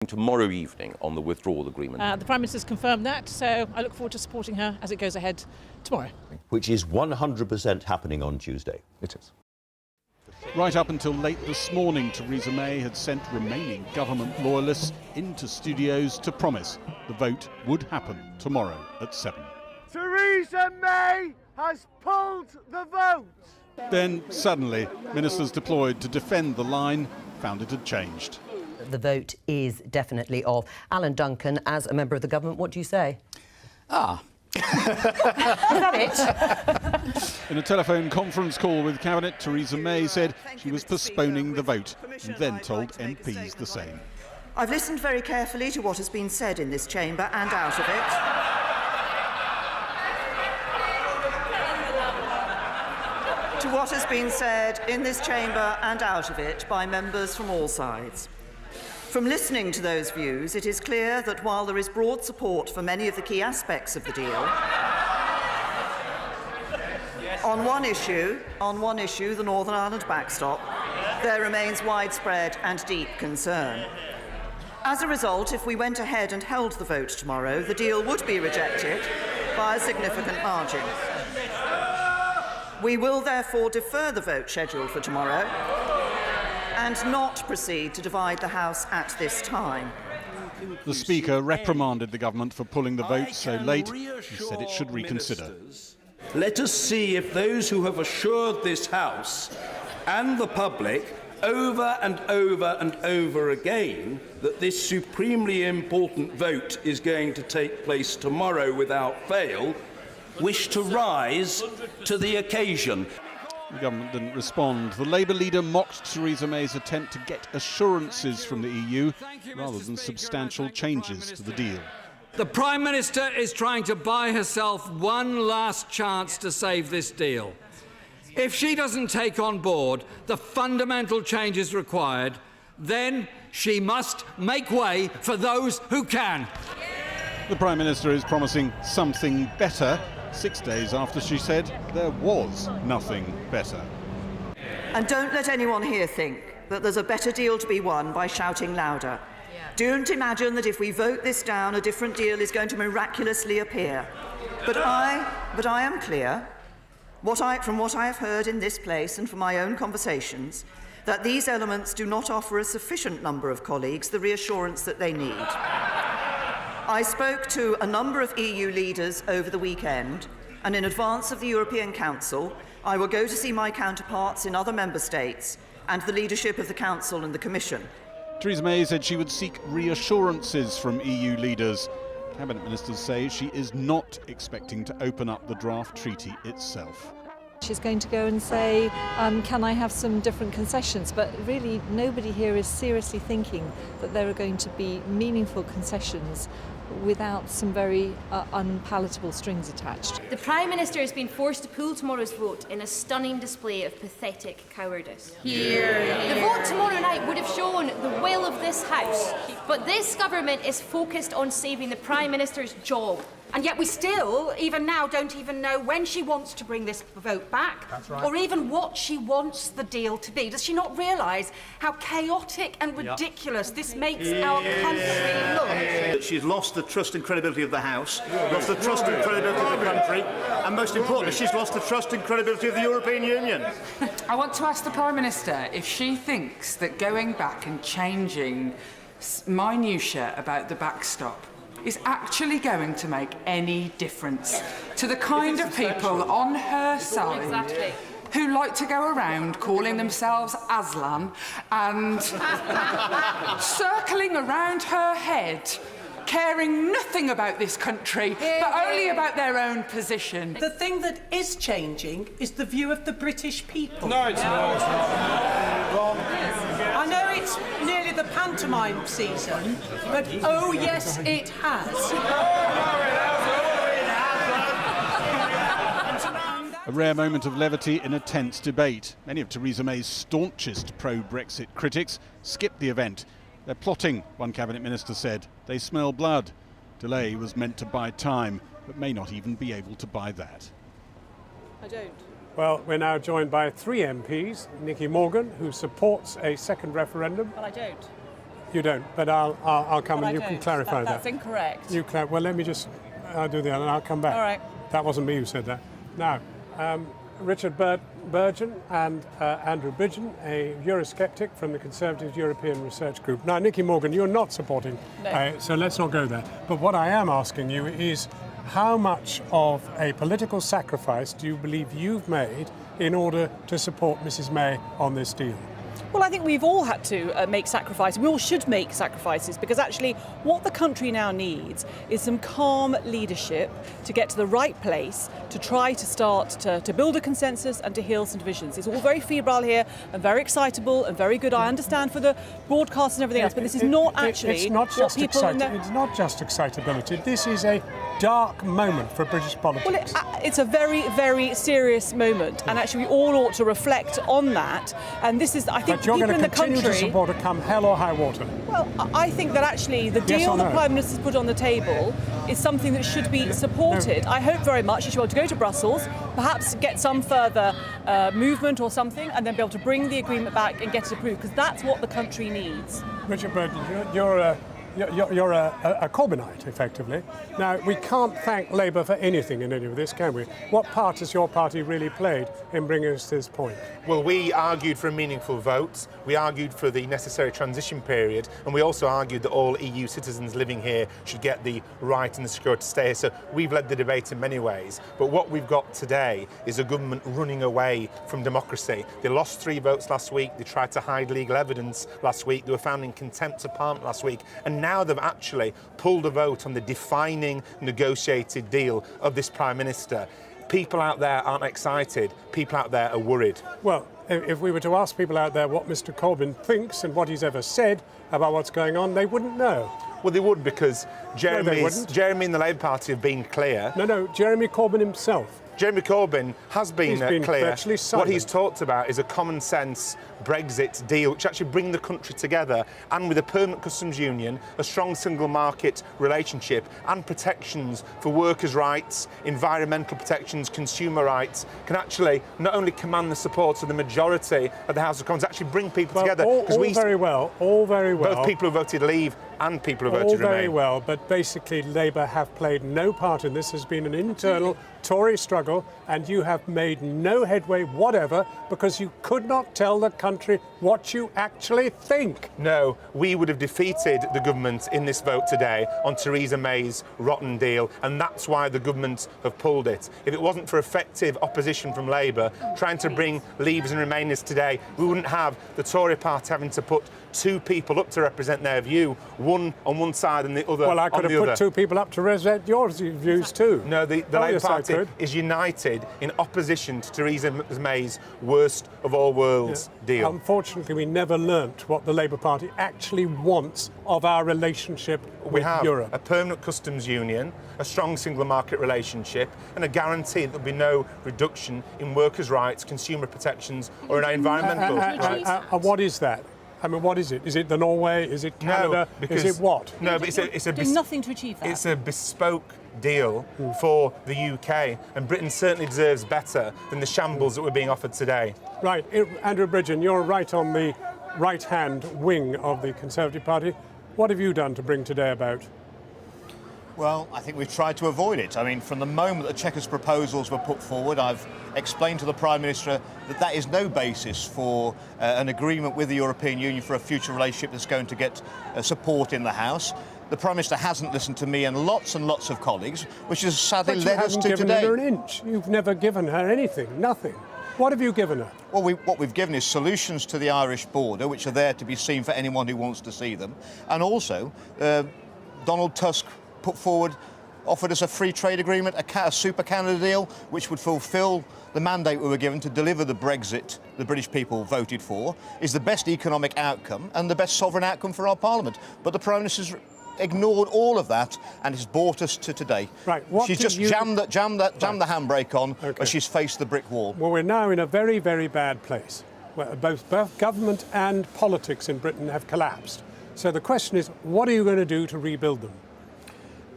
tomorrow evening on the withdrawal agreement. The Prime Minister's confirmed that, so I look forward to supporting her as it goes ahead tomorrow. Which is 100% happening on Tuesday. It is. Right up until late this morning, Theresa May had sent remaining government loyalists into studios to promise the vote would happen tomorrow at 7. Theresa May has pulled the vote. Then, suddenly, ministers deployed to defend the line found it had changed. The vote is definitely off. Alan Duncan, as a member of the government, what do you say? Is that it? In a telephone conference call with Cabinet, Theresa May said she was postponing the vote and then told MPs the same. I've listened very carefully to what has been said in this chamber and out of it. To what has been said in this chamber and out of it by members from all sides. From listening to those views, it is clear that while there is broad support for many of the key aspects of the deal, on one issue, the Northern Ireland backstop, there remains widespread and deep concern. As a result, if we went ahead and held the vote tomorrow, the deal would be rejected by a significant margin. We will therefore defer the vote scheduled for tomorrow and not proceed to divide the House at this time. The Speaker reprimanded the government for pulling the vote so late. He said it should reconsider. Let us see if those who have assured this House and the public over and over and over again that this supremely important vote is going to take place tomorrow without fail wish to rise to the occasion. The government didn't respond. The Labour leader mocked Theresa May's attempt to get assurances from the EU rather than substantial changes to the deal. The Prime Minister is trying to buy herself one last chance to save this deal. If she doesn't take on board the fundamental changes required, then she must make way for those who can. The Prime Minister is promising something better 6 days after she said there was nothing better. And don't let anyone here think that there's a better deal to be won by shouting louder. Don't imagine that if we vote this down, a different deal is going to miraculously appear. But I am clear, from what I have heard in this place and from my own conversations, that these elements do not offer a sufficient number of colleagues the reassurance that they need. I spoke to a number of EU leaders over the weekend, and in advance of the European Council, I will go to see my counterparts in other member states and the leadership of the Council and the Commission. Theresa May said she would seek reassurances from EU leaders. Cabinet ministers say she is not expecting to open up the draft treaty itself. She's going to go and say, can I have some different concessions? But really, nobody here is seriously thinking that there are going to be meaningful concessions without some very unpalatable strings attached. The Prime Minister has been forced to pull tomorrow's vote in a stunning display of pathetic cowardice. The vote tomorrow night would have shown the will of this House, but this government is focused on saving the Prime Minister's job. And yet we still, even now, don't even know when she wants to bring this vote back, or even what she wants the deal to be. Does she not realise how chaotic and ridiculous this makes our country look? She's lost the trust and credibility of the House, lost the trust and credibility of the country, and most importantly, she's lost the trust and credibility of the European Union. I want to ask the Prime Minister if she thinks that going back and changing minutiae about the backstop is actually going to make any difference to the kind of people on her side who like to go around calling themselves Aslan and circling around her head, caring nothing about this country, but only about their own position. The thing that is changing is the view of the British people. No, it's not. I know it's nearly the pantomime season, but oh yes, it has. A rare moment of levity in a tense debate. Many of Theresa May's staunchest pro-Brexit critics skipped the event. They're plotting, one cabinet minister said. They smell blood. Delay was meant to buy time, but may not even be able to buy that. I don't. Well, we're now joined by 3 MPs. Nicky Morgan, who supports a second referendum. Well, I don't. You don't, but I'll come and you can clarify that. That's incorrect. Well, let me just... I'll do that and I'll come back. All right. That wasn't me who said that. Now, Richard Burgon and Andrew Bridgen, a Eurosceptic from the Conservative European Research Group. Now, Nicky Morgan, you're not supporting, so let's not go there. But what I am asking you is, how much of a political sacrifice do you believe you've made in order to support Mrs May on this deal? Well, I think we've all had to make sacrifices. We all should make sacrifices because actually what the country now needs is some calm leadership to get to the right place, to try to start to build a consensus and to heal some divisions. It's all very febrile here and very excitable and very good. I understand for the broadcast and everything else, but this is not actually it's not just what people... It's not just excitability. This is a dark moment for British politics. Well, it's a very, very serious moment, and actually we all ought to reflect on that. And this is, I think, but you're people going in to the country... continue to support it come hell or high water. Well, I think that actually the deal the Prime Minister's put on the table is something that should be supported. I hope very much that she will to go to Brussels, perhaps get some further movement or something, and then be able to bring the agreement back and get it approved, because that's what the country needs. Richard Burgon, you're a Corbynite, effectively. Now, we can't thank Labour for anything in any of this, can we? What part has your party really played in bringing us to this point? Well, we argued for a meaningful vote, we argued for the necessary transition period, and we also argued that all EU citizens living here should get the right and the security to stay here. So we've led the debate in many ways, but what we've got today is a government running away from democracy. They lost 3 votes last week, they tried to hide legal evidence last week, they were found in contempt of Parliament last week, and now they've actually pulled a vote on the defining negotiated deal of this Prime Minister. People out there aren't excited, people out there are worried. Well, if we were to ask people out there what Mr Corbyn thinks and what he's ever said about what's going on, they wouldn't know. Well, they would, because Jeremy and the Labour Party have been clear. No, Jeremy Corbyn himself. Jeremy Corbyn has been clear. What he's talked about is a common sense Brexit deal, which actually bring the country together, and with a permanent customs union, a strong single market relationship, and protections for workers' rights, environmental protections, consumer rights, can actually not only command the support of the majority of the House of Commons, actually bring people together. All very well. Both people who voted Leave and people who voted Remain. All very well, but basically Labour have played no part in this. Has been an internal Tory struggle, and you have made no headway whatever because you could not tell the country what you actually think. No, we would have defeated the government in this vote today on Theresa May's rotten deal, and that's why the government have pulled it. If it wasn't for effective opposition from Labour trying to bring Leavers and Remainers today, we wouldn't have the Tory party having to put 2 people up to represent their view, one on one side and the other on the other. Well, I could have put 2 people up to represent your views too. No, the Labour Party is united in opposition to Theresa May's worst of all worlds deal. Unfortunately, we never learnt what the Labour Party actually wants of our relationship with Europe. A permanent customs union, a strong single market relationship, and a guarantee that there'll be no reduction in workers' rights, consumer protections, or in our environmental rights. And what is that? I mean, what is it? Is it the Norway? Is it Canada? Is it what? No, but it's doing nothing to achieve that. It's a bespoke deal for the UK, and Britain certainly deserves better than the shambles that we're being offered today. Right, Andrew Bridgen, you're right on the right-hand wing of the Conservative Party. What have you done to bring today about? Well, I think we've tried to avoid it. I mean, from the moment the Chequers proposals were put forward, I've explained to the Prime Minister that that is no basis for an agreement with the European Union for a future relationship that's going to get support in the House. The Prime Minister hasn't listened to me and lots of colleagues, which has sadly led us to today. But you haven't given her an inch. You've never given her anything, nothing. What have you given her? Well, what we've given is solutions to the Irish border, which are there to be seen for anyone who wants to see them. And also, Donald Tusk offered us a free trade agreement, a super Canada deal, which would fulfil the mandate we were given to deliver the Brexit the British people voted for, is the best economic outcome and the best sovereign outcome for our Parliament. But the Prime Minister's ignored all of that and has brought us to today. Right. She's just jammed the handbrake on as she's faced the brick wall. Well, we're now in a very, very bad place, where both government and politics in Britain have collapsed. So the question is, what are you going to do to rebuild them?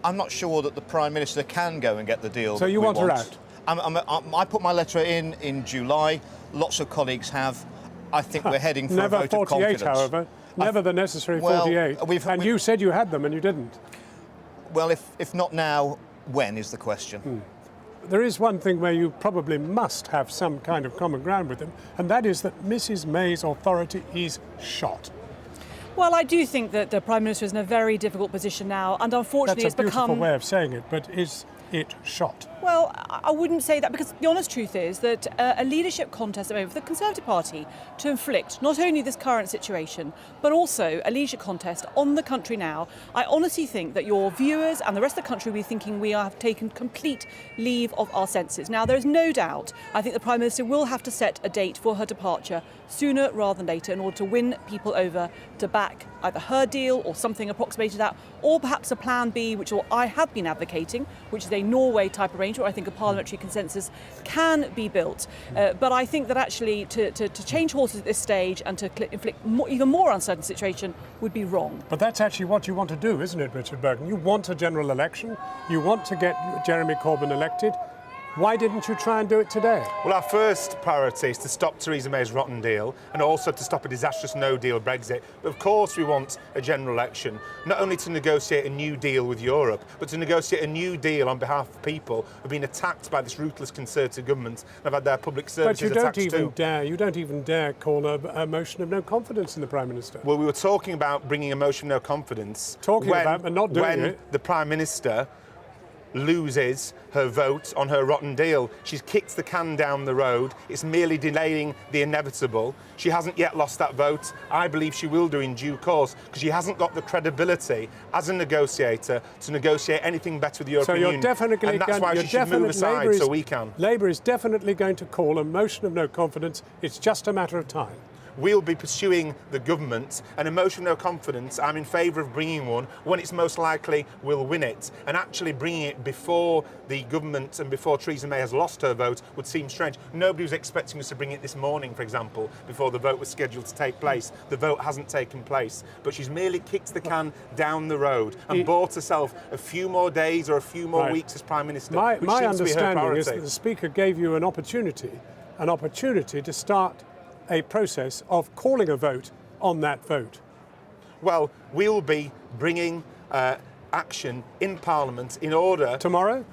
I'm not sure that the Prime Minister can go and get the deal. So you want her out? I put my letter in July. Lots of colleagues have. I think we're heading for a vote of confidence. Never 48, however. never the necessary 48. And you said you had them and you didn't. Well, if not now, when is the question? There is one thing where you probably must have some kind of common ground with him, and that is that Mrs May's authority is shot. Well, I do think that the Prime Minister is in a very difficult position now, and unfortunately That's a beautiful become... way of saying it, but is it shot? Well, I wouldn't say that, because the honest truth is that a leadership contest at the moment for the Conservative Party to inflict not only this current situation, but also a leadership contest on the country now, I honestly think that your viewers and the rest of the country will be thinking we have taken complete leave of our senses. Now, there is no doubt, I think the Prime Minister will have to set a date for her departure sooner rather than later in order to win people over to back either her deal or something approximated that, or perhaps a plan B, which I have been advocating, which is a Norway-type arrangement, where I think a parliamentary consensus can be built. But I think that actually to change horses at this stage and to inflict even more uncertain situation would be wrong. But that's actually what you want to do, isn't it, Richard Burton? You want a general election. You want to get Jeremy Corbyn elected. Why didn't you try and do it today? Well, our first priority is to stop Theresa May's rotten deal and also to stop a disastrous no-deal Brexit. But of course we want a general election, not only to negotiate a new deal with Europe, but to negotiate a new deal on behalf of people who have been attacked by this ruthless Conservative government and have had their public services attacked too. But you don't even dare call a motion of no confidence in the Prime Minister. Well, we were talking about bringing a motion of no confidence. About, but not doing it. When the Prime Minister loses her vote on her rotten deal. She's kicked the can down the road. It's merely delaying the inevitable. She hasn't yet lost that vote. I believe she will do in due course, because she hasn't got the credibility as a negotiator to negotiate anything better with the European Union. Definitely and that's why she should move aside so we can. Labour is definitely going to call a motion of no confidence. It's just a matter of time. We'll be pursuing the government, and a motion of no confidence, I'm in favour of bringing one when it's most likely we'll win it. And actually bringing it before the government and before Theresa May has lost her vote would seem strange. Nobody was expecting us to bring it this morning, for example, before the vote was scheduled to take place. The vote hasn't taken place, but she's merely kicked the can down the road and bought herself a few more days or a few more weeks as Prime Minister, My which seems to be her understanding priority. is that the Speaker gave you an opportunity to start a process of calling a vote on that vote. Well, we'll be bringing action in Parliament in order... Tomorrow?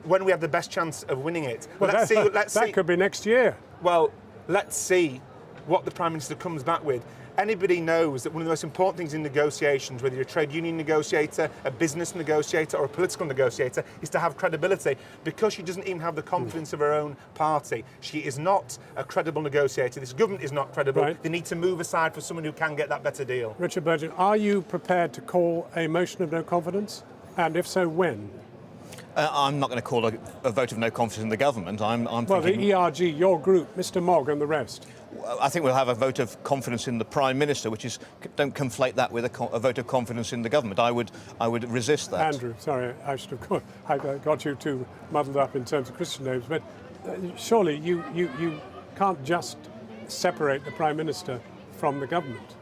When we have the best chance of winning it. Well, let's see. That could be next year. Well, let's see what the Prime Minister comes back with. Anybody knows that one of the most important things in negotiations, whether you're a trade union negotiator, a business negotiator or a political negotiator, is to have credibility. Because she doesn't even have the confidence of her own party. She is not a credible negotiator. This government is not credible. Right. They need to move aside for someone who can get that better deal. Richard Burton, are you prepared to call a motion of no confidence? And if so, when? I'm not going to call a vote of no confidence in the government. I'm well, thinking... the ERG, your group, Mr Mogg and the rest. I think we'll have a vote of confidence in the Prime Minister, which is... Don't conflate that with a vote of confidence in the government. I would resist that. Andrew, sorry, I should have I got you too muddled up in terms of Christian names, but surely you can't just separate the Prime Minister from the government.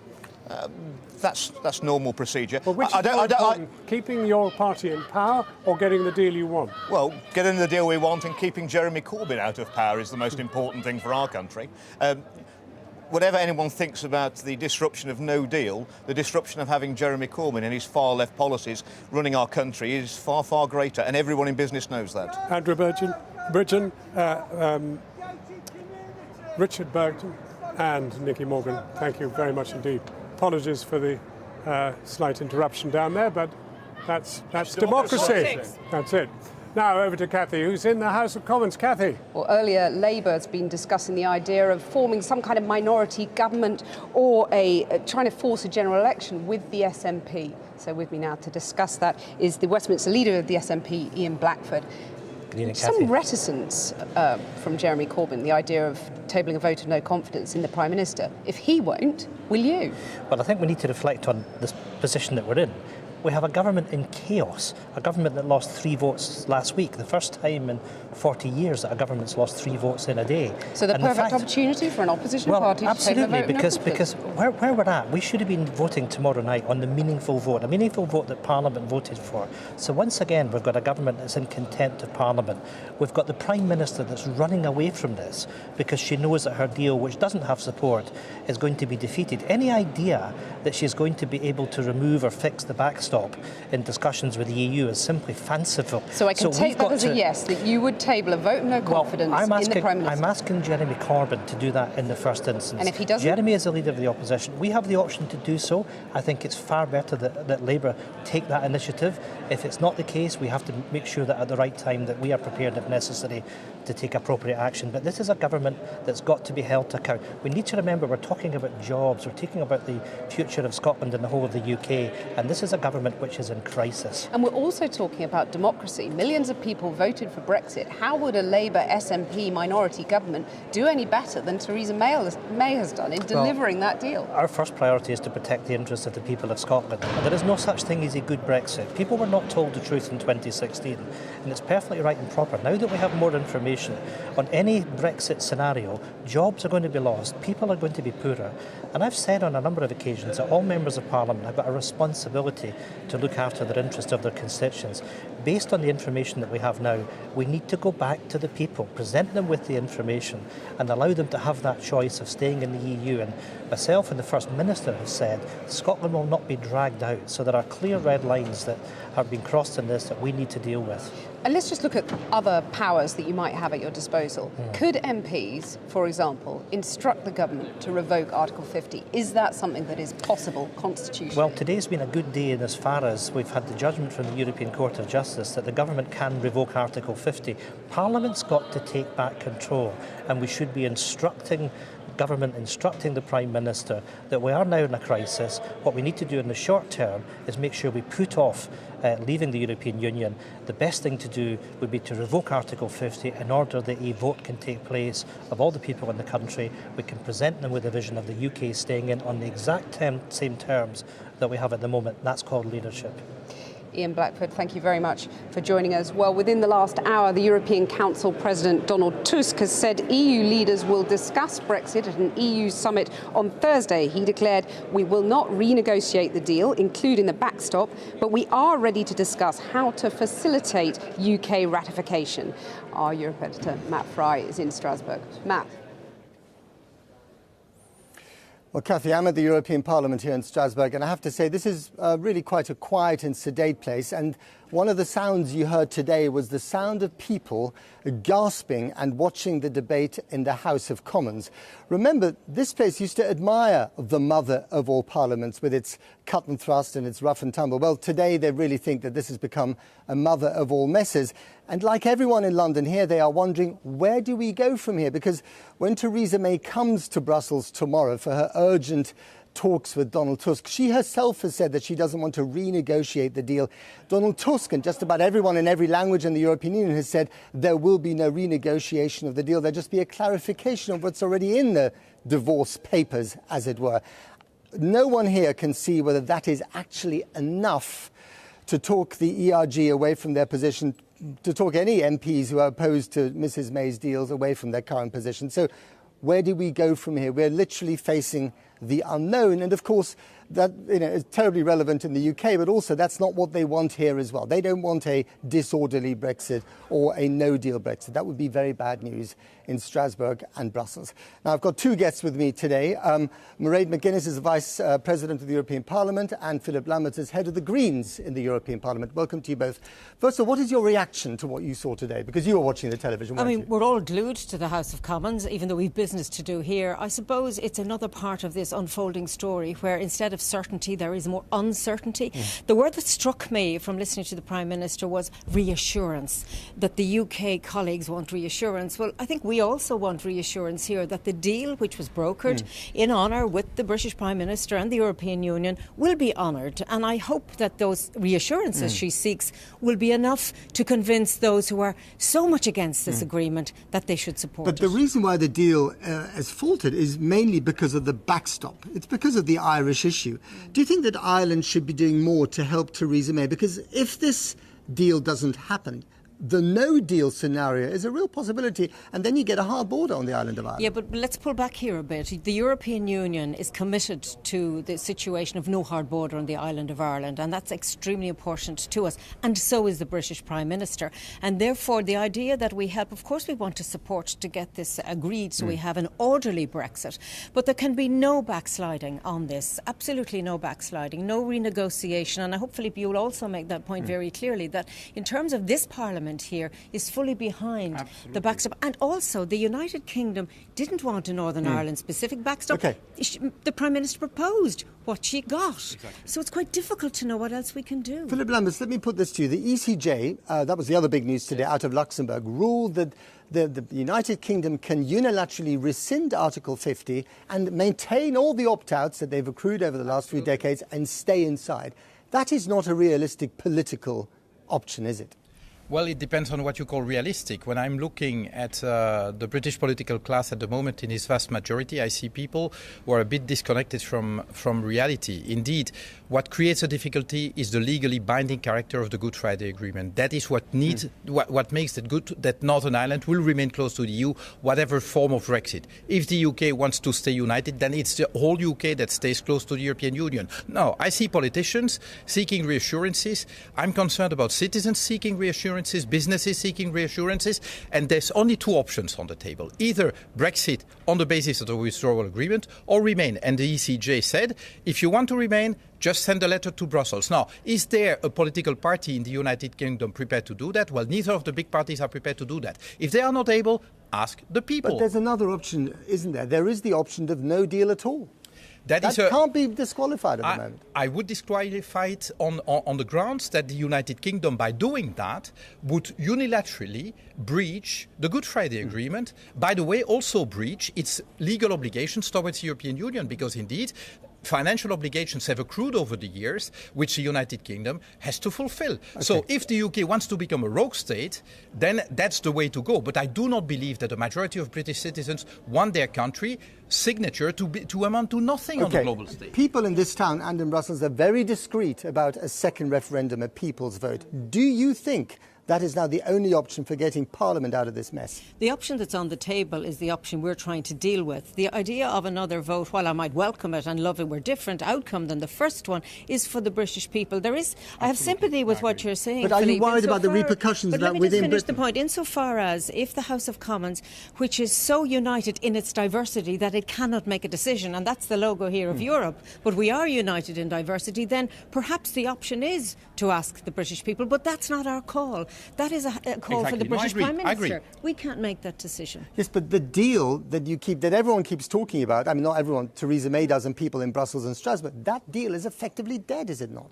That's normal procedure. Well, which is more important, keeping your party in power or getting the deal you want? Well, getting the deal we want and keeping Jeremy Corbyn out of power is the most important thing for our country. Whatever anyone thinks about the disruption of no deal, the disruption of having Jeremy Corbyn and his far-left policies running our country is far, far greater, and everyone in business knows that. Andrew Burton, Richard Burton and Nicky Morgan, thank you very much indeed. Apologies for the slight interruption down there, but that's democracy. That's it. Now over to Cathy, who's in the House of Commons. Cathy. Well, earlier Labour has been discussing the idea of forming some kind of minority government or trying to force a general election with the SNP. So with me now to discuss that is the Westminster leader of the SNP, Ian Blackford. Some reticence from Jeremy Corbyn, the idea of tabling a vote of no confidence in the Prime Minister. If he won't, will you? Well, I think we need to reflect on the position that we're in. We have a government in chaos, a government that lost 3 votes last week, the first time in 40 years that a government's lost 3 votes in a day. So the perfect opportunity for an opposition party to take the vote. Because where we're at, we should have been voting tomorrow night on the meaningful vote, a meaningful vote that Parliament voted for. So once again, we've got a government that's in contempt of Parliament. We've got the Prime Minister that's running away from this because she knows that her deal, which doesn't have support, is going to be defeated. Any idea that she's going to be able to remove or fix the backstop in discussions with the EU is simply fanciful. So I can take that as a yes, that you would table a vote of no confidence in the Prime Minister. I'm asking Jeremy Corbyn to do that in the first instance. And if he doesn't? Jeremy is the leader of the opposition. We have the option to do so. I think it's far better that Labour take that initiative. If it's not the case, we have to make sure that at the right time that we are prepared, if necessary, to take appropriate action. But this is a government that's got to be held to account. We need to remember we're talking about jobs, we're talking about the future of Scotland and the whole of the UK, and this is a government which is in crisis. And we're also talking about democracy. Millions of people voted for Brexit. How would a Labour SNP minority government do any better than Theresa May has done in delivering that deal? Our first priority is to protect the interests of the people of Scotland. And there is no such thing as a good Brexit. People were not told the truth in 2016, and it's perfectly right and proper. Now that we have more information on any Brexit scenario, jobs are going to be lost, people are going to be poorer. And I've said on a number of occasions that all members of Parliament have got a responsibility to look after the interests of their constituents. Based on the information that we have now, we need to go back to the people, present them with the information and allow them to have that choice of staying in the EU. And myself and the First Minister have said Scotland will not be dragged out. So there are clear red lines that have been crossed in this that we need to deal with. And let's just look at other powers that you might have at your disposal. Could MPs, for example, instruct the government to revoke Article 50? Is that something that is possible constitutionally? Well, today's been a good day in as far as we've had the judgment from the European Court of Justice that the government can revoke Article 50. Parliament's got to take back control, and we should be instructing government, instructing the Prime Minister that we are now in a crisis. What we need to do in the short term is make sure we put off leaving the European Union. The best thing to do would be to revoke Article 50 in order that a vote can take place of all the people in the country. We can present them with a vision of the UK staying in on the exact same terms that we have at the moment. That's called leadership. Ian Blackford, thank you very much for joining us. Well, within the last hour, the European Council President Donald Tusk has said EU leaders will discuss Brexit at an EU summit on Thursday. He declared, "We will not renegotiate the deal, including the backstop, but we are ready to discuss how to facilitate UK ratification." Our Europe editor, Matt Fry, is in Strasbourg. Matt. Well, Cathy, I'm at the European Parliament here in Strasbourg, and I have to say this is really quite a quiet and sedate place. And one of the sounds you heard today was the sound of people gasping and watching the debate in the House of Commons. Remember, this place used to admire the mother of all parliaments with its cut and thrust and its rough and tumble. Well, today they really think that this has become a mother of all messes. And like everyone in London here, they are wondering, where do we go from here? Because when Theresa May comes to Brussels tomorrow for her urgent talks with Donald Tusk, she herself has said that she doesn't want to renegotiate the deal. Donald Tusk and just about everyone in every language in the European Union has said there will be no renegotiation of the deal. There'll just be a clarification of what's already in the divorce papers, as it were. No one here can see whether that is actually enough to talk the ERG away from their position, to talk any MPs who are opposed to Mrs May's deals away from their current position. So where do we go from here? We're literally facing the unknown. And of course, that is terribly relevant in the UK, but also that's not what they want here as well. They don't want a disorderly Brexit or a no-deal Brexit. That would be very bad news in Strasbourg and Brussels. Now, I've got two guests with me today. Mairead McGuinness is the Vice President of the European Parliament, and Philip Lamberts is Head of the Greens in the European Parliament. Welcome to you both. First of all, what is your reaction to what you saw today? Because you were watching the television, weren't you? We're all glued to the House of Commons, even though we've business to do here. I suppose it's another part of this unfolding story where instead of certainty, there is more uncertainty. The word that struck me from listening to the Prime Minister was reassurance, that the UK colleagues want reassurance. Well, I think we also want reassurance here that the deal which was brokered in honour with the British Prime Minister and the European Union will be honoured. And I hope that those reassurances she seeks will be enough to convince those who are so much against this agreement that they should support it. But the reason why the deal has faltered is mainly because of the backstop. It's because of the Irish issue. issue. Do you think that Ireland should be doing more to help Theresa May? Because if this deal doesn't happen, the no-deal scenario is a real possibility, and then you get a hard border on the island of Ireland. Yeah, but let's pull back here a bit. The European Union is committed to the situation of no hard border on the island of Ireland, and that's extremely important to us, and so is the British Prime Minister. And therefore, the idea that we help, of course we want to support to get this agreed so we have an orderly Brexit, but there can be no backsliding on this, absolutely no backsliding, no renegotiation, and hopefully you'll also make that point very clearly, that in terms of this Parliament here is fully behind the backstop. And also, the United Kingdom didn't want a Northern Ireland specific backstop. The Prime Minister proposed what she got. So it's quite difficult to know what else we can do. Philip Lamberts, let me put this to you. The ECJ, that was the other big news today out of Luxembourg, ruled that the United Kingdom can unilaterally rescind Article 50 and maintain all the opt-outs that they've accrued over the last few decades and stay inside. That is not a realistic political option, is it? Well, it depends on what you call realistic. When I'm looking at the British political class at the moment in its vast majority, I see people who are a bit disconnected from reality. Indeed, what creates a difficulty is the legally binding character of the Good Friday Agreement. That is what needs, what makes it good that Northern Ireland will remain close to the EU, whatever form of Brexit. If the UK wants to stay united, then it's the whole UK that stays close to the European Union. Now, I see politicians seeking reassurances. I'm concerned about citizens seeking reassurances, businesses seeking reassurances, and there's only two options on the table. Either Brexit on the basis of the withdrawal agreement or remain. And the ECJ said, if you want to remain, just send a letter to Brussels. Now, is there a political party in the United Kingdom prepared to do that? Well, neither of the big parties are prepared to do that. If they are not able, ask the people. But there's another option, isn't there? There is the option of no deal at all. That can't be disqualified at the moment. I would disqualify it on the grounds that the United Kingdom, by doing that, would unilaterally breach the Good Friday Agreement. By the way, also breach its legal obligations towards the European Union, because indeed, financial obligations have accrued over the years, which the United Kingdom has to fulfill. So if the UK wants to become a rogue state, then that's the way to go. But I do not believe that the majority of British citizens want their country signature to amount to nothing on the global stage. People in this town and in Brussels are very discreet about a second referendum, a people's vote. Do you think that is now the only option for getting Parliament out of this mess? The option that's on the table is the option we're trying to deal with. The idea of another vote, while I might welcome it and love it, we're different outcome than the first one, is for the British people. I have sympathy with what you're saying, But are you worried about the repercussions of that within Britain? Let me just finish the point. Insofar as if the House of Commons, which is so united in its diversity that it cannot make a decision, and that's the logo here of Europe, but we are united in diversity, then perhaps the option is to ask the British people, but that's not our call. That is a call for the British Prime Minister. We can't make that decision. Yes, but the deal that everyone keeps talking about, I mean, not everyone, Theresa May does and people in Brussels and Strasbourg, that deal is effectively dead, is it not?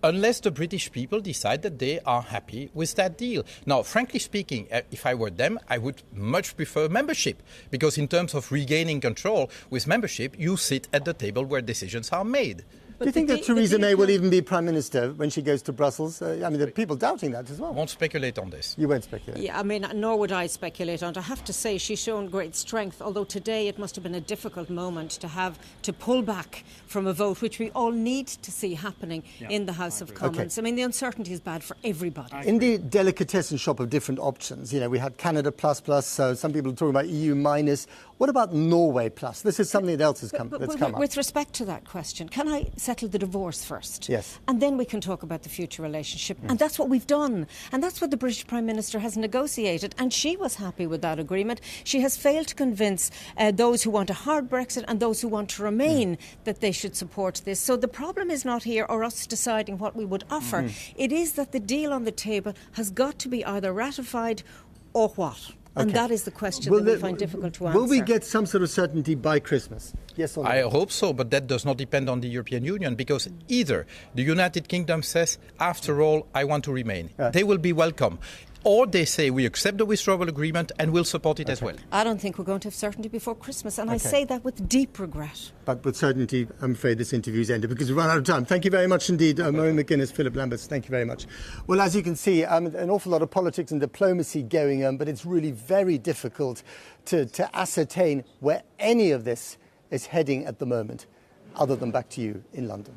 Unless the British people decide that they are happy with that deal. Now, frankly speaking, if I were them, I would much prefer membership, because in terms of regaining control with membership, you sit at the table where decisions are made. Do you think that Theresa May will even be Prime Minister when she goes to Brussels? I mean, there are people doubting that as well. I won't speculate on this. You won't speculate? Yeah, I mean, nor would I speculate on it. I have to say she's shown great strength, although today it must have been a difficult moment to have to pull back from a vote, which we all need to see happening in the House of Commons. I mean, the uncertainty is bad for everybody. In the delicatessen shop of different options, you know, we had Canada plus, so some people are talking about EU minus. What about Norway plus? This is something else that's come up. With respect to that question, can I settle the divorce first? Yes. And then we can talk about the future relationship. And that's what we've done. And that's what the British Prime Minister has negotiated. And she was happy with that agreement. She has failed to convince those who want a hard Brexit and those who want to remain that they should support this. So the problem is not here or us deciding what we would offer. It is that the deal on the table has got to be either ratified or what? And that is the question that we find difficult to answer. Will we get some sort of certainty by Christmas? Yes or no? I hope so, but that does not depend on the European Union, because either the United Kingdom says, after all, I want to remain. They will be welcome. Or they say we accept the withdrawal agreement and will support it as well. I don't think we're going to have certainty before Christmas, and I say that with deep regret. But with certainty, I'm afraid this interview's ended because we've run out of time. Thank you very much indeed, Murray McGuinness, Philip Lamberts. Thank you very much. Well, as you can see, an awful lot of politics and diplomacy going on, but it's really very difficult to ascertain where any of this is heading at the moment. other than back to you in London?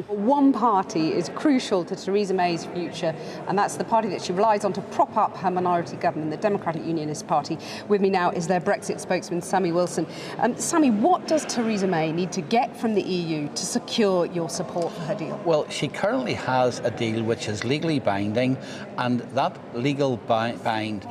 One party is crucial to Theresa May's future, and that's the party that she relies on to prop up her minority government, the Democratic Unionist Party. With me now is their Brexit spokesman, Sammy Wilson. Sammy, what does Theresa May need to get from the EU to secure your support for her deal? Well, she currently has a deal which is legally binding, and that legal bind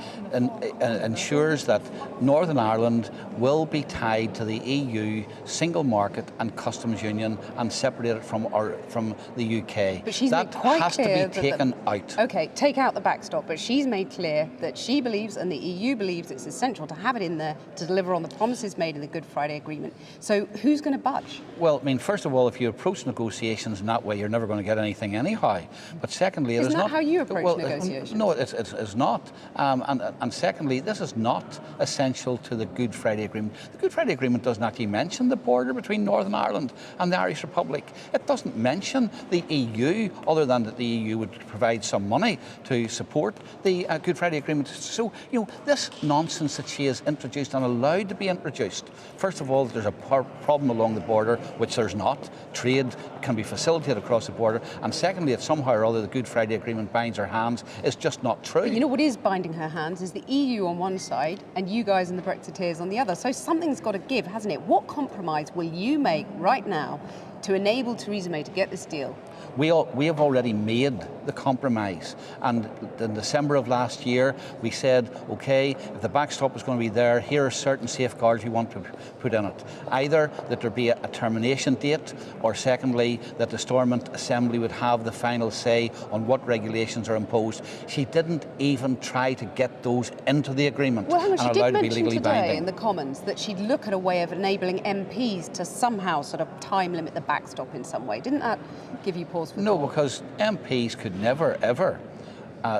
ensures that Northern Ireland will be tied to the EU single market and customs union and separated from the UK. But she's that made quite has clear to be taken out. OK, take out the backstop, but she's made clear that she believes and the EU believes it's essential to have it in there to deliver on the promises made in the Good Friday Agreement. So who's going to budge? Well, I mean, first of all, if you approach negotiations in that way, you're never going to get anything anyhow. But secondly, Isn't it is that not how you approach negotiations? No, it's not. And secondly, this is not essential to the Good Friday Agreement. The Good Friday Agreement doesn't actually mention the border between Northern Ireland and the Irish Republic. It doesn't mention the EU, other than that the EU would provide some money to support the Good Friday Agreement. So, you know, this nonsense that she has introduced and allowed to be introduced, first of all, there's a problem along the border, which there's not. Trade can be facilitated across the border. And secondly, if somehow or other the Good Friday Agreement binds her hands, is just not true. But you know what is binding her hands is the EU on one side and you guys and the Brexiteers on the other. So something's got to give, hasn't it? What compromise will you make right now to enable Theresa May to get this deal? We have already made the compromise, and in December of last year we said, OK, if the backstop is going to be there, here are certain safeguards we want to put in it. Either that there be a termination date, or secondly that the Stormont Assembly would have the final say on what regulations are imposed. She didn't even try to get those into the agreement. Well, hang on, she did mention today binding. in the Commons that she'd look at a way of enabling MPs to somehow sort of time limit the backstop in some way. Didn't that give you pause for No, thought? because MPs could never, ever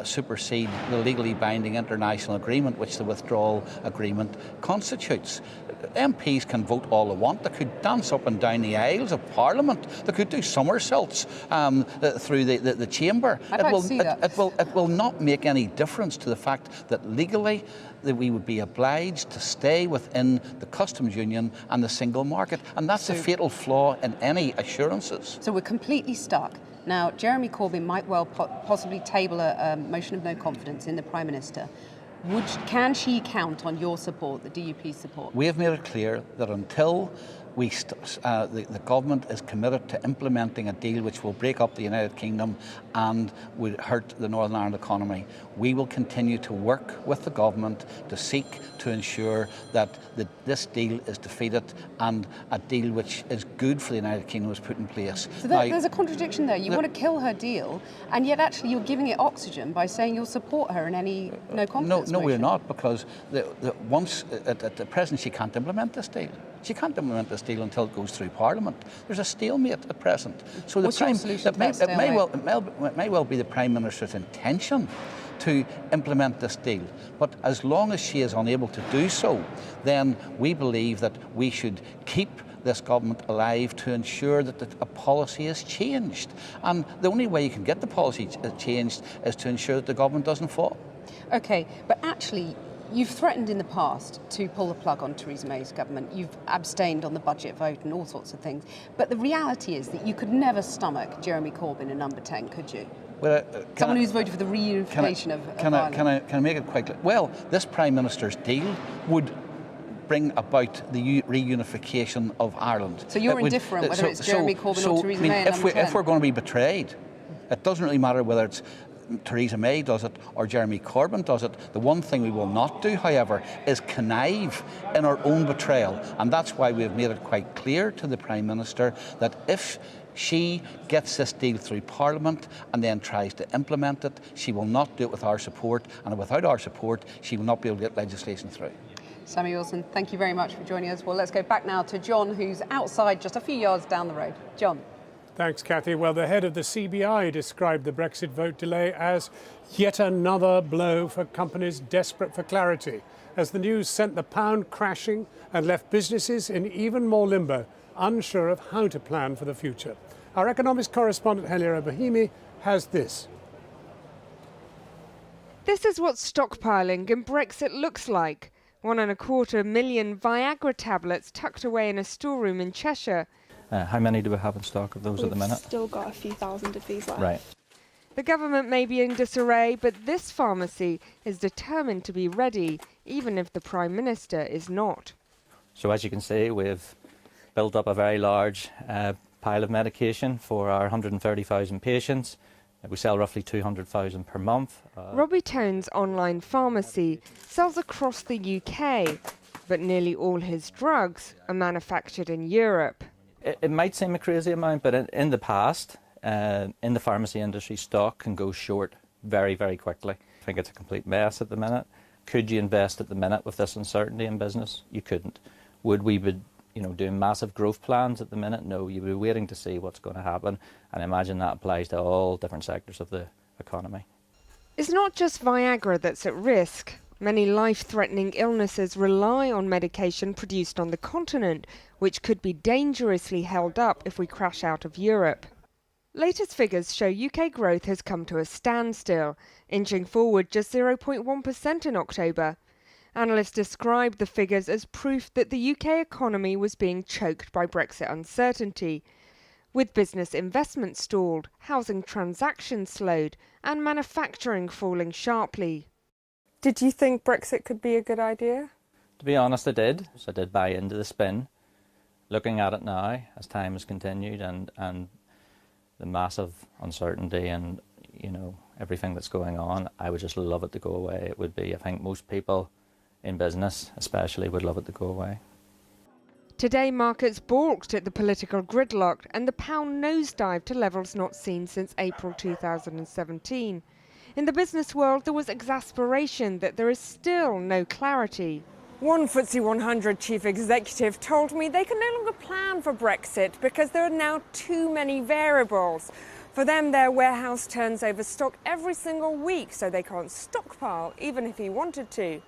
supersede the legally binding international agreement which the withdrawal agreement constitutes. MPs can vote all they want. They could dance up and down the aisles of Parliament. They could do somersaults through the chamber. It will not make any difference to the fact that legally that we would be obliged to stay within the customs union and the single market. And that's a fatal flaw in any assurances. So we're completely stuck. Now, Jeremy Corbyn might well possibly table a motion of no confidence in the Prime Minister. Can she count on your support, the DUP's support? We have made it clear that until the government is committed to implementing a deal which will break up the United Kingdom and would hurt the Northern Ireland economy, we will continue to work with the government to seek to ensure that this deal is defeated and a deal which is good for the United Kingdom is put in place. So there's a contradiction there. You want to kill her deal, and yet actually you're giving it oxygen by saying you'll support her in any no confidence No, motion. we're not, because at the present she can't implement this deal. She can't implement this deal until it goes through Parliament. There's a stalemate at present. So What's your solution to that stalemate? It may well be the Prime Minister's intention to implement this deal. But as long as she is unable to do so, then we believe that we should keep this government alive to ensure that a policy is changed. And the only way you can get the policy changed is to ensure that the government doesn't fall. OK, but actually, you've threatened in the past to pull the plug on Theresa May's government. You've abstained on the budget vote and all sorts of things. But the reality is that you could never stomach Jeremy Corbyn in number 10, could you? Well, someone who's voted for the reunification of Ireland. Can I make it quite clear? Well, this Prime Minister's deal would bring about the reunification of Ireland. So you're indifferent whether it's Jeremy Corbyn or Theresa May in number 10? If we're going to be betrayed, it doesn't really matter whether it's Theresa May does it or Jeremy Corbyn does it. The one thing we will not do, however, is connive in our own betrayal. And that's why we have made it quite clear to the Prime Minister that if she gets this deal through Parliament and then tries to implement it, she will not do it with our support. And without our support, she will not be able to get legislation through. Sammy Wilson, thank you very much for joining us. Well, let's go back now to John, who's outside just a few yards down the road. John. Thanks, Cathy. Well, the head of the CBI described the Brexit vote delay as yet another blow for companies desperate for clarity, as the news sent the pound crashing and left businesses in even more limbo, unsure of how to plan for the future. Our economics correspondent, Helia Bahimi, has this. This is what stockpiling in Brexit looks like. 1.25 million Viagra tablets tucked away in a storeroom in Cheshire. How many do we have in stock of those at the minute? We've still got a few thousand of these left. Right. The government may be in disarray, but this pharmacy is determined to be ready, even if the Prime Minister is not. So as you can see, we've built up a very large pile of medication for our 130,000 patients. We sell roughly 200,000 per month. Robbie Tone's online pharmacy sells across the UK, but nearly all his drugs are manufactured in Europe. It might seem a crazy amount, but in the past, in the pharmacy industry, stock can go short very, very quickly. I think it's a complete mess at the minute. Could you invest at the minute with this uncertainty in business? You couldn't. Would we be doing massive growth plans at the minute? No, you'd be waiting to see what's going to happen. And I imagine that applies to all different sectors of the economy. It's not just Viagra that's at risk. Many life-threatening illnesses rely on medication produced on the continent, which could be dangerously held up if we crash out of Europe. Latest figures show UK growth has come to a standstill, inching forward just 0.1% in October. Analysts described the figures as proof that the UK economy was being choked by Brexit uncertainty, with business investment stalled, housing transactions slowed, and manufacturing falling sharply. Did you think Brexit could be a good idea? To be honest, I did. So I did buy into the spin. Looking at it now, as time has continued, and the massive uncertainty and, everything that's going on, I would just love it to go away. It would be, I think most people in business especially would love it to go away. Today, markets balked at the political gridlock and the pound nosedived to levels not seen since April 2017. In the business world, there was exasperation that there is still no clarity. One FTSE 100 chief executive told me they can no longer plan for Brexit because there are now too many variables. For them, their warehouse turns over stock every single week, so they can't stockpile, even if he wanted to.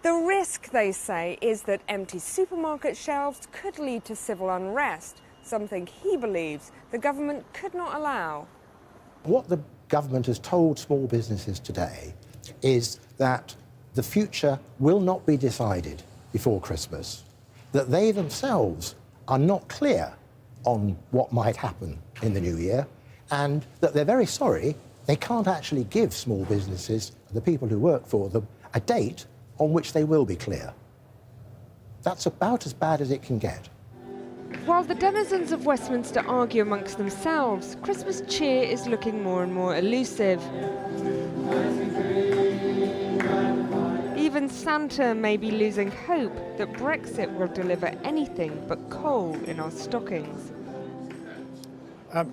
The risk, they say, is that empty supermarket shelves could lead to civil unrest, something he believes the government could not allow. What the government has told small businesses today is that the future will not be decided before Christmas, that they themselves are not clear on what might happen in the new year, and that they're very sorry they can't actually give small businesses, the people who work for them, a date on which they will be clear. That's about as bad as it can get. While the denizens of Westminster argue amongst themselves, Christmas cheer is looking more and more elusive. Even Santa may be losing hope that Brexit will deliver anything but coal in our stockings.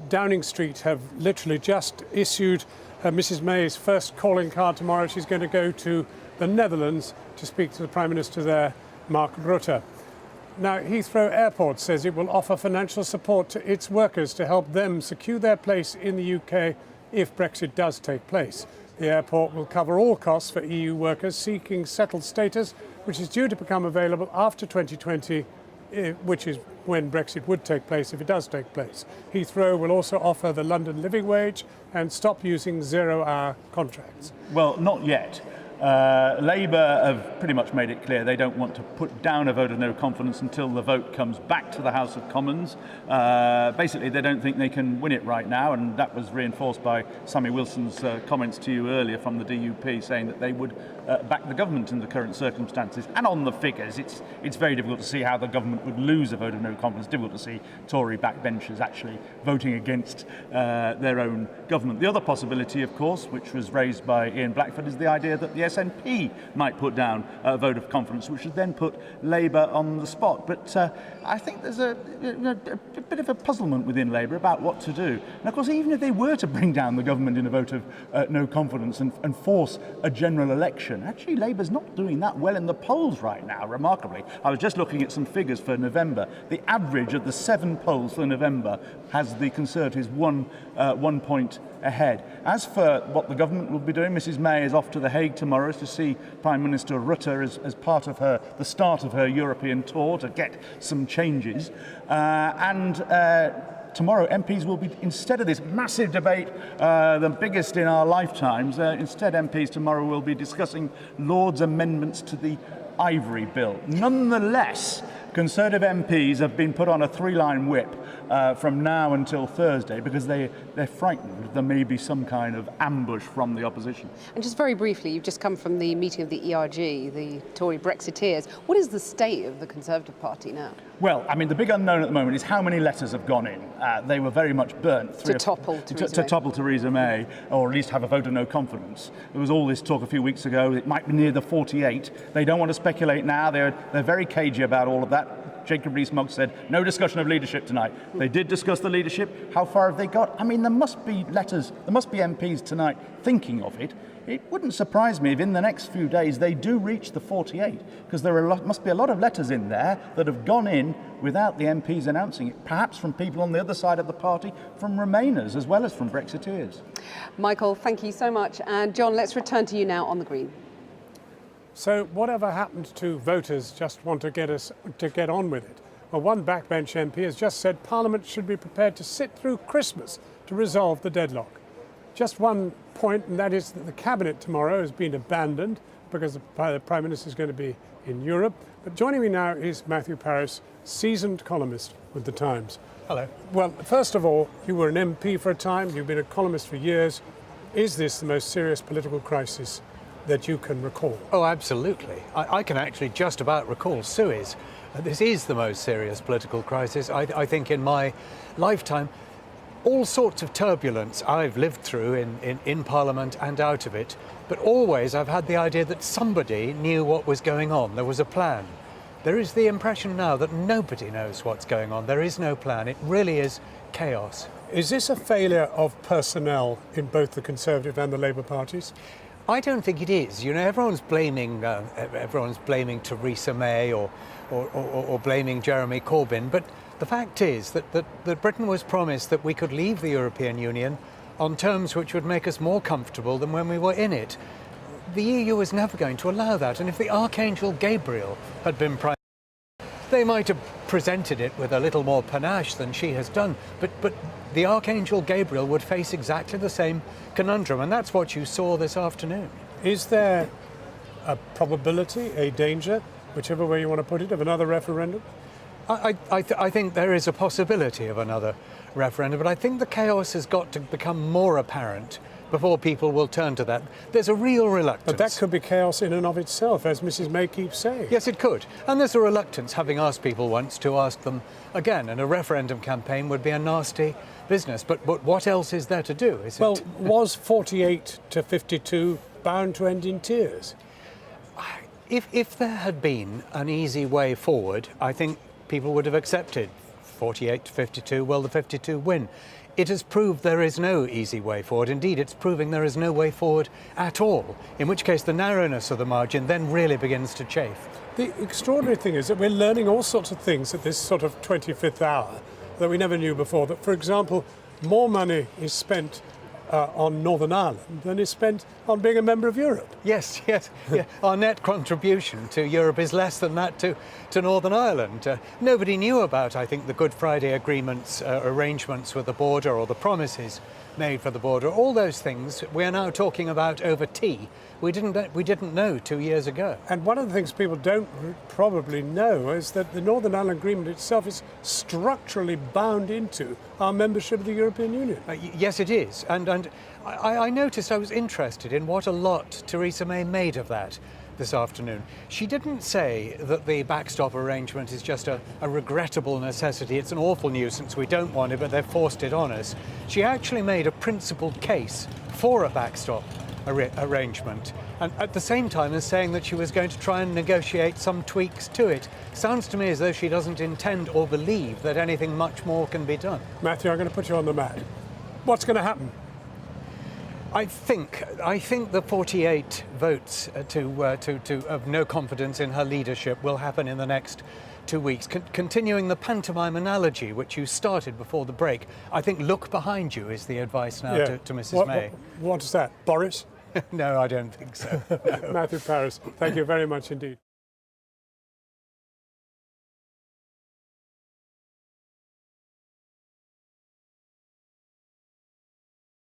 Downing Street have literally just issued Mrs May's first calling card tomorrow. She's going to go to the Netherlands to speak to the Prime Minister there, Mark Rutte. Now, Heathrow Airport says it will offer financial support to its workers to help them secure their place in the UK if Brexit does take place. The airport will cover all costs for EU workers seeking settled status, which is due to become available after 2020, which is when Brexit would take place if it does take place. Heathrow will also offer the London living wage and stop using zero-hour contracts. Well, not yet. Labour have pretty much made it clear they don't want to put down a vote of no confidence until the vote comes back to the House of Commons. Basically, they don't think they can win it right now, and that was reinforced by Sammy Wilson's comments to you earlier from the DUP, saying that they would back the government in the current circumstances. And on the figures, it's very difficult to see how the government would lose a vote of no confidence. Difficult to see Tory backbenchers actually voting against their own government. The other possibility, of course, which was raised by Ian Blackford, is the idea that the SNP might put down a vote of confidence, which would then put Labour on the spot. But I think there's a bit of a puzzlement within Labour about what to do. And of course, even if they were to bring down the government in a vote of no confidence and force a general election, actually Labour's not doing that well in the polls right now, remarkably. I was just looking at some figures for November. The average of the 7 polls for November has the Conservatives 1 point ahead. As for what the government will be doing, Mrs May is off to The Hague tomorrow to see Prime Minister Rutte as part of the start of her European tour to get some changes. Tomorrow, MPs will be, instead of this massive debate, the biggest in our lifetimes, instead MPs tomorrow will be discussing Lord's amendments to the Ivory Bill. Nonetheless, Conservative MPs have been put on a 3-line whip from now until Thursday because they're frightened there may be some kind of ambush from the opposition. And just very briefly, you've just come from the meeting of the ERG, the Tory Brexiteers. What is the state of the Conservative Party now? Well, I mean, the big unknown at the moment is how many letters have gone in. They were very much burnt. To topple Theresa May, or at least have a vote of no confidence. There was all this talk a few weeks ago, it might be near the 48. They don't want to speculate now. They're very cagey about all of that. Jacob Rees-Mogg said, no discussion of leadership tonight. They did discuss the leadership. How far have they got? I mean, there must be letters, there must be MPs tonight thinking of it. It wouldn't surprise me if in the next few days they do reach the 48, because there must be a lot of letters in there that have gone in without the MPs announcing it, perhaps from people on the other side of the party, from Remainers as well as from Brexiteers. Michael, thank you so much. And John, let's return to you now on the Green. So whatever happened to voters just want to get on with it? Well, one backbench MP has just said Parliament should be prepared to sit through Christmas to resolve the deadlock. Just one point, and that is that the Cabinet tomorrow has been abandoned because the Prime Minister is going to be in Europe. But joining me now is Matthew Parris, seasoned columnist with The Times. Hello. Well, first of all, you were an MP for a time, you've been a columnist for years. Is this the most serious political crisis that you can recall? Oh, absolutely. I can actually just about recall Suez. This is the most serious political crisis, I think, in my lifetime. All sorts of turbulence I've lived through in Parliament and out of it, but always I've had the idea that somebody knew what was going on. There was a plan. There is the impression now that nobody knows what's going on. There is no plan. It really is chaos. Is this a failure of personnel in both the Conservative and the Labour parties? I don't think it is. You know, everyone's blaming Theresa May or blaming Jeremy Corbyn, but the fact is that Britain was promised that we could leave the European Union on terms which would make us more comfortable than when we were in it. The EU was never going to allow that, and if the Archangel Gabriel had been Prime Minister, they might have presented it with a little more panache than she has done, but the Archangel Gabriel would face exactly the same conundrum, and that's what you saw this afternoon. Is there a probability, a danger, whichever way you want to put it, of another referendum? I think there is a possibility of another referendum, but I think the chaos has got to become more apparent before people will turn to that. There's a real reluctance. But that could be chaos in and of itself, as Mrs May keeps saying. Yes, it could. And there's a reluctance, having asked people once, to ask them again. And a referendum campaign would be a nasty business. But what else is there to do? Well, was 48 to 52 bound to end in tears? If there had been an easy way forward, I think people would have accepted 48 to 52, well, the 52 win. It has proved there is no easy way forward. Indeed, it's proving there is no way forward at all, in which case the narrowness of the margin then really begins to chafe. The extraordinary thing is that we're learning all sorts of things at this sort of 25th hour that we never knew before. That, for example, more money is spent on Northern Ireland than is spent on being a member of Europe. Yes. Our net contribution to Europe is less than that to Northern Ireland. Nobody knew about, I think, the Good Friday agreements, arrangements with the border, or the promises made for the border. All those things we are now talking about over tea. We didn't know 2 years ago. And one of the things people don't probably know is that the Northern Ireland Agreement itself is structurally bound into our membership of the European Union. Yes, it is. And I noticed, I was interested in what a lot Theresa May made of that this afternoon. She didn't say that the backstop arrangement is just a regrettable necessity. It's an awful nuisance. We don't want it, but they've forced it on us. She actually made a principled case for a backstop arrangement, and at the same time as saying that she was going to try and negotiate some tweaks to it. Sounds to me as though she doesn't intend or believe that anything much more can be done. Matthew, I'm going to put you on the mat. What's going to happen? I think the 48 votes of no confidence in her leadership will happen in the next 2 weeks. Continuing the pantomime analogy which you started before the break, I think look behind you is the advice now to Mrs May. What is that? Boris? No, I don't think so. No. Matthew Parris, thank you very much indeed.